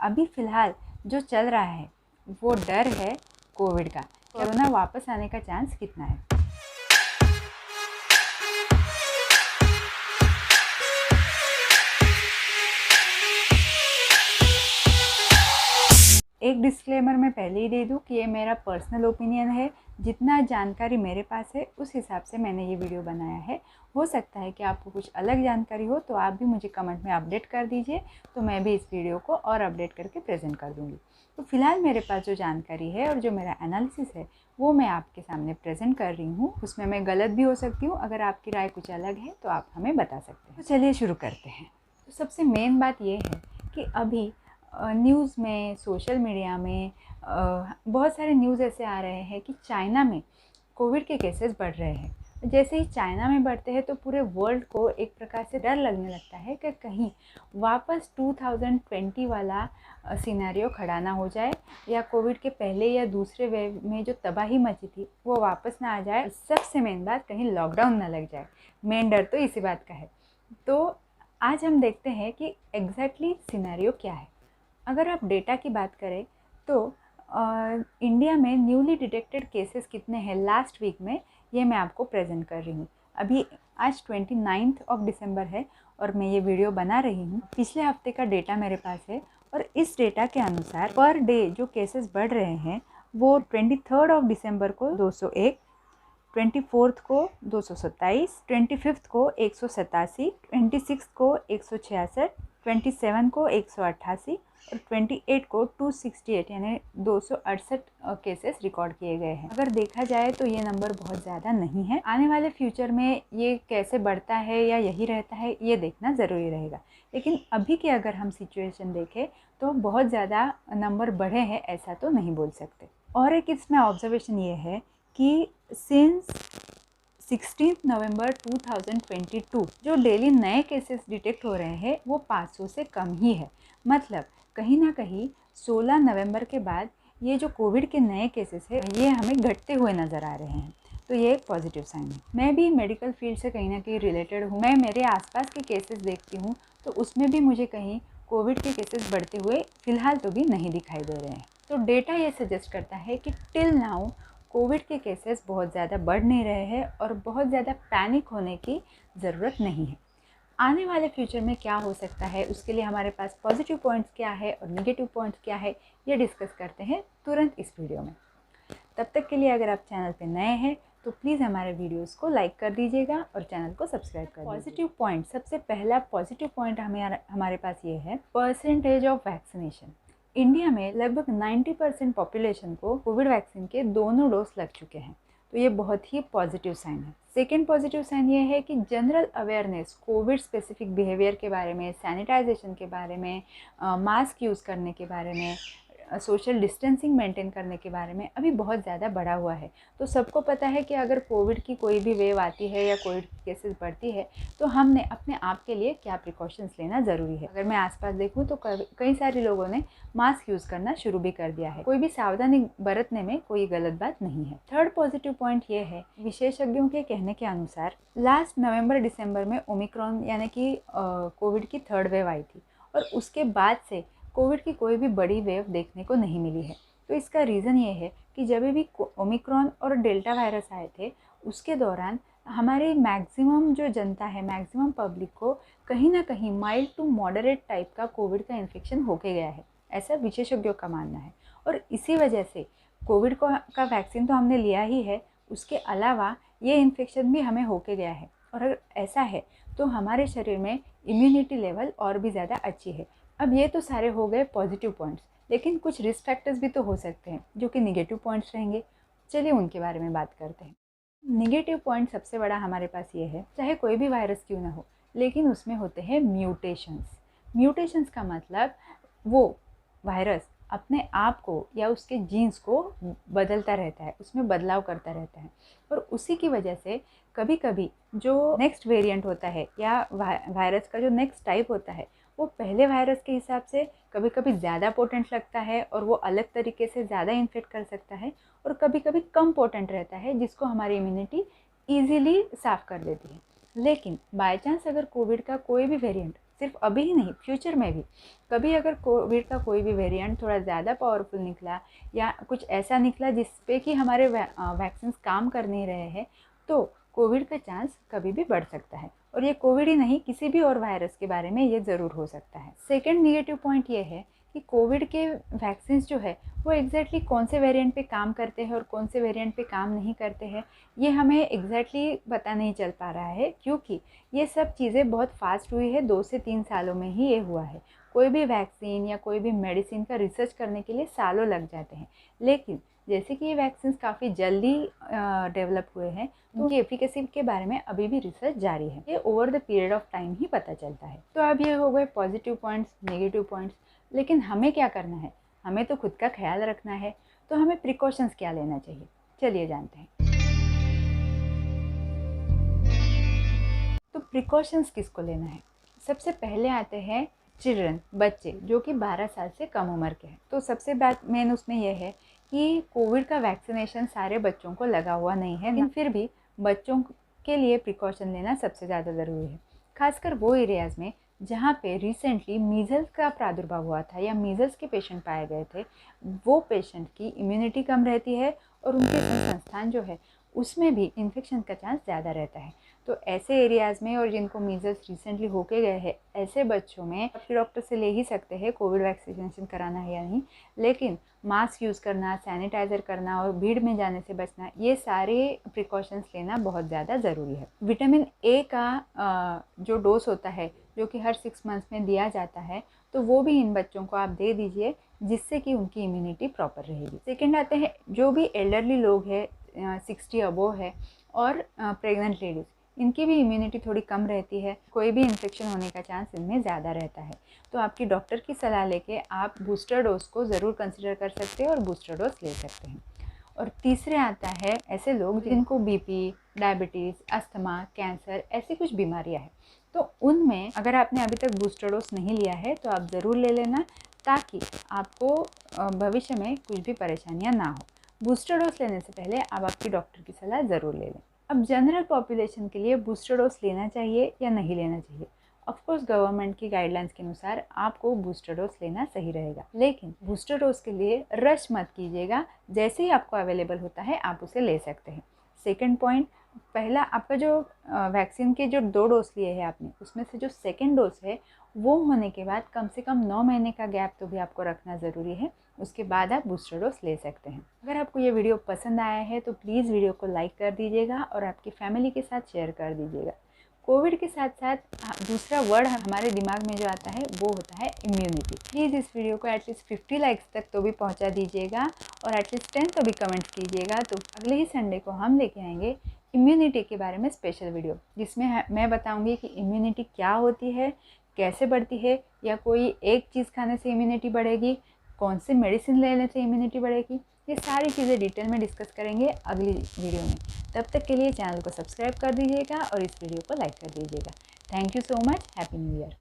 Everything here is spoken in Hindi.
अभी फ़िलहाल जो चल रहा है वो डर है कोविड का। कोरोना वापस आने का चांस कितना है? एक डिस्क्लेमर मैं पहले ही दे दूं कि ये मेरा पर्सनल ओपिनियन है। जितना जानकारी मेरे पास है उस हिसाब से मैंने ये वीडियो बनाया है। हो सकता है कि आपको कुछ अलग जानकारी हो तो आप भी मुझे कमेंट में अपडेट कर दीजिए, तो मैं भी इस वीडियो को और अपडेट करके प्रेजेंट कर दूँगी। तो फिलहाल मेरे पास जो जानकारी है और जो मेरा एनालिसिस है वो मैं आपके सामने प्रेजेंट कर रही हूँ। उसमें मैं गलत भी हो सकती हूँ। अगर आपकी राय कुछ अलग है तो आप हमें बता सकते हैं। तो चलिए शुरू करते हैं। तो सबसे मेन बात ये है कि अभी न्यूज़ में, सोशल मीडिया में बहुत सारे न्यूज़ ऐसे आ रहे हैं कि चाइना में कोविड के केसेस बढ़ रहे हैं। जैसे ही चाइना में बढ़ते हैं तो पूरे वर्ल्ड को एक प्रकार से डर लगने लगता है कि कहीं वापस 2020 वाला सिनेरियो खड़ा ना हो जाए, या कोविड के पहले या दूसरे वेव में जो तबाही मची थी वो वापस ना आ जाए। सबसे मेन बात, कहीं लॉकडाउन ना लग जाए। मेन डर तो इसी बात का है। तो आज हम देखते हैं कि एग्जैक्टली सिनेरियो क्या है। अगर आप डेटा की बात करें तो इंडिया में न्यूली डिटेक्टेड केसेस कितने हैं लास्ट वीक में, ये मैं आपको प्रेजेंट कर रही हूँ। अभी आज 29 दिसंबर है और मैं ये वीडियो बना रही हूँ। पिछले हफ्ते का डेटा मेरे पास है और इस डेटा के अनुसार पर डे जो केसेस बढ़ रहे हैं वो 23 दिसंबर को 201, 24 को 227, 25 को 187, 26 को 166, 27 को 188 और 28 को 268 यानी 268 केसेस रिकॉर्ड किए गए हैं। अगर देखा जाए तो ये नंबर बहुत ज़्यादा नहीं है। आने वाले फ्यूचर में ये कैसे बढ़ता है या यही रहता है ये देखना ज़रूरी रहेगा। लेकिन अभी की अगर हम सिचुएशन देखें तो बहुत ज़्यादा नंबर बढ़े हैं ऐसा तो नहीं बोल सकते। और एक इसमें ऑब्जर्वेशन ये है कि सिंस 16 नवंबर 2022 जो डेली नए केसेस डिटेक्ट हो रहे हैं वो 500 से कम ही है। मतलब कहीं ना कहीं 16 नवंबर के बाद ये जो कोविड के नए केसेस है ये हमें घटते हुए नज़र आ रहे हैं। तो ये एक पॉजिटिव साइन है। मैं भी मेडिकल फील्ड से कहीं ना कहीं रिलेटेड हूँ। मैं मेरे आसपास के केसेस देखती हूँ तो उसमें भी मुझे कहीं कोविड के केसेस बढ़ते हुए फ़िलहाल तो भी नहीं दिखाई दे रहे हैं। तो डेटा ये सजेस्ट करता है कि टिल नाउ कोविड के केसेस बहुत ज़्यादा बढ़ नहीं रहे हैं और बहुत ज़्यादा पैनिक होने की ज़रूरत नहीं है। आने वाले फ्यूचर में क्या हो सकता है उसके लिए हमारे पास पॉजिटिव पॉइंट्स क्या है और नेगेटिव पॉइंट्स क्या है ये डिस्कस करते हैं तुरंत इस वीडियो में। तब तक के लिए अगर आप चैनल पे नए हैं तो प्लीज़ हमारे वीडियोस को लाइक कर दीजिएगा और चैनल को सब्सक्राइब कर दीजिएगा। पॉजिटिव पॉइंट, सबसे पहला पॉजिटिव पॉइंट हमारे पास ये है परसेंटेज ऑफ वैक्सीनेशन। इंडिया में लगभग 90% पॉपुलेशन को कोविड वैक्सीन के दोनों डोज लग चुके हैं, तो ये बहुत ही पॉजिटिव साइन है। सेकेंड पॉजिटिव साइन ये है कि general awareness Covid specific behaviour के बारे में, सैनिटाइजेशन के बारे में, मास्क यूज़ करने के बारे में, सोशल डिस्टेंसिंग मेंटेन करने के बारे में अभी बहुत ज़्यादा बढ़ा हुआ है। तो सबको पता है कि अगर कोविड की कोई भी वेव आती है या कोविड की केसेस बढ़ती है तो हमने अपने आप के लिए क्या प्रिकॉशंस लेना ज़रूरी है। अगर मैं आसपास देखूं तो कई सारे लोगों ने मास्क यूज़ करना शुरू भी कर दिया है। कोई भी सावधानी बरतने में कोई गलत बात नहीं है। थर्ड पॉजिटिव पॉइंट ये है, विशेषज्ञों के कहने के अनुसार लास्ट नवंबर दिसंबर में ओमिक्रॉन यानी कि कोविड की थर्ड वेव आई थी और उसके बाद से कोविड की कोई भी बड़ी वेव देखने को नहीं मिली है। तो इसका रीज़न ये है कि जब भी ओमिक्रॉन और डेल्टा वायरस आए थे उसके दौरान हमारे मैक्सिमम जो जनता है, मैक्सिमम पब्लिक को कहीं ना कहीं माइल्ड टू मॉडरेट टाइप का कोविड का इन्फेक्शन होके गया है, ऐसा विशेषज्ञों का मानना है। और इसी वजह से कोविड का वैक्सीन तो हमने लिया ही है, उसके अलावा ये इन्फेक्शन भी हमें होके गया है। और अगर ऐसा है तो हमारे शरीर में इम्यूनिटी लेवल और भी ज़्यादा अच्छी है। अब ये तो सारे हो गए पॉजिटिव पॉइंट्स, लेकिन कुछ रिस्क फैक्टर्स भी तो हो सकते हैं जो कि निगेटिव पॉइंट्स रहेंगे। चलिए उनके बारे में बात करते हैं। निगेटिव पॉइंट सबसे बड़ा हमारे पास ये है, चाहे कोई भी वायरस क्यों ना हो लेकिन उसमें होते हैं म्यूटेशंस। म्यूटेशंस का मतलब वो वायरस अपने आप को या उसके जीन्स को बदलता रहता है, उसमें बदलाव करता रहता है। और उसी की वजह से कभी कभी जो नेक्स्ट वेरिएंट होता है या वायरस का जो नेक्स्ट टाइप होता है वो पहले वायरस के हिसाब से कभी कभी ज़्यादा पोटेंट लगता है और वो अलग तरीके से ज़्यादा इन्फेक्ट कर सकता है, और कभी कभी कम पोटेंट रहता है जिसको हमारी इम्यूनिटी ईजिली साफ़ कर देती है। लेकिन बाय चांस अगर कोविड का कोई भी वेरिएंट सिर्फ अभी ही नहीं, फ्यूचर में भी कभी अगर कोविड का कोई भी वेरिएंट थोड़ा ज़्यादा पावरफुल निकला या कुछ ऐसा निकला जिस पे कि हमारे वैक्सीन काम कर नहीं रहे हैं, तो कोविड का चांस कभी भी बढ़ सकता है। और ये कोविड ही नहीं, किसी भी और वायरस के बारे में ये ज़रूर हो सकता है। सेकेंड निगेटिव पॉइंट ये है कि कोविड के वैक्सीन जो है वो एग्जैक्टली कौन से वेरिएंट पे काम करते हैं और कौन से वेरिएंट पे काम नहीं करते हैं, ये हमें एग्जैक्टली पता नहीं चल पा रहा है, क्योंकि ये सब चीज़ें बहुत फास्ट हुई है। 2 से 3 सालों में ही ये हुआ है। कोई भी वैक्सीन या कोई भी मेडिसिन का रिसर्च करने के लिए सालों लग जाते हैं, लेकिन जैसे कि ये वैक्सीन काफ़ी जल्दी डेवलप हुए हैं, तो उनकी एफिकेसी के बारे में अभी भी रिसर्च जारी है। ये over the period of time ही पता चलता है। तो अब ये हो गए पॉजिटिव पॉइंट्स, नेगेटिव पॉइंट्स, लेकिन हमें क्या करना है? हमें तो खुद का ख्याल रखना है। तो हमें प्रिकॉशंस क्या लेना चाहिए, चलिए जानते हैं। तो प्रिकॉशंस किसको लेना है? सबसे पहले आते हैं चिल्ड्रन, बच्चे जो कि 12 साल से कम उम्र के हैं। तो सबसे बात मेन उसमें यह है कि कोविड का वैक्सीनेशन सारे बच्चों को लगा हुआ नहीं है, लेकिन फिर भी बच्चों के लिए प्रिकॉशन लेना सबसे ज़्यादा ज़रूरी है। खासकर वो एरियाज़ में जहाँ पे रिसेंटली मीज़ल्स का प्रादुर्भाव हुआ था या मीज़ल्स के पेशेंट पाए गए थे, वो पेशेंट की इम्यूनिटी कम रहती है और उनके संस्थान जो है उसमें भी इन्फेक्शन का चांस ज़्यादा रहता है। तो ऐसे एरियाज़ में और जिनको मीज़ल्स रिसेंटली होके गए हैं, ऐसे बच्चों में आपके डॉक्टर से ले ही सकते हैं कोविड वैक्सीनेशन कराना है या नहीं, लेकिन मास्क यूज़ करना, सैनिटाइज़र करना और भीड़ में जाने से बचना, ये सारे प्रिकॉशंस लेना बहुत ज़्यादा ज़रूरी है। विटामिन ए का जो डोज होता है, जो कि हर 6 मंथ्स में दिया जाता है, तो वो भी इन बच्चों को आप दे दीजिए, जिससे कि उनकी इम्यूनिटी प्रॉपर रहेगी। सेकेंड आते हैं जो भी एल्डरली लोग हैं, 60 अबोव है, और प्रेग्नेंट लेडीज़, इनकी भी इम्यूनिटी थोड़ी कम रहती है, कोई भी इन्फेक्शन होने का चांस इनमें ज़्यादा रहता है। तो आपकी डॉक्टर की सलाह लेके आप बूस्टर डोज को ज़रूर कंसिडर कर सकते हैं और बूस्टर डोज ले सकते हैं। और तीसरे आता है ऐसे लोग जिनको बीपी, डायबिटीज़, अस्थमा, कैंसर ऐसी कुछ बीमारियां हैं। तो उनमें अगर आपने अभी तक बूस्टर डोज नहीं लिया है तो आप ज़रूर ले लेना, ताकि आपको भविष्य में कुछ भी परेशानियां ना हो। बूस्टर डोज लेने से पहले आप आपकी डॉक्टर की सलाह ज़रूर ले लें। अब जनरल पॉपुलेशन के लिए बूस्टर डोज लेना चाहिए या नहीं लेना चाहिए? ऑफकोर्स गवर्नमेंट की गाइडलाइंस के अनुसार आपको बूस्टर डोज लेना सही रहेगा, लेकिन बूस्टर डोज के लिए रश मत कीजिएगा। जैसे ही आपको अवेलेबल होता है आप उसे ले सकते हैं। सेकंड पॉइंट, पहला आपका जो वैक्सीन के जो 2 डोज लिए हैं आपने, उसमें से जो सेकंड डोज है वो होने के बाद कम से कम 9 महीने का गैप तो भी आपको रखना ज़रूरी है। उसके बाद आप बूस्टर डोज ले सकते हैं। अगर आपको ये वीडियो पसंद आया है तो प्लीज़ वीडियो को लाइक कर दीजिएगा और आपकी फैमिली के साथ शेयर कर दीजिएगा। कोविड के साथ साथ दूसरा वर्ड हमारे दिमाग में जो आता है वो होता है इम्यूनिटी। प्लीज़ इस वीडियो को एटलीस्ट 50 लाइक्स तक तो भी पहुंचा दीजिएगा और एटलीस्ट 10 तो भी कमेंट्स कीजिएगा। तो अगले ही संडे को हम लेके आएंगे इम्यूनिटी के बारे में स्पेशल वीडियो, जिसमें मैं बताऊंगी कि इम्यूनिटी क्या होती है, कैसे बढ़ती है, या कोई एक चीज़ खाने से इम्यूनिटी बढ़ेगी, कौन सी मेडिसिन लेने से इम्यूनिटी बढ़ेगी। ये सारी चीज़ें डिटेल में डिस्कस करेंगे अगली वीडियो में। तब तक के लिए चैनल को सब्सक्राइब कर दीजिएगा और इस वीडियो को लाइक कर दीजिएगा। Thank you so much. Happy new year.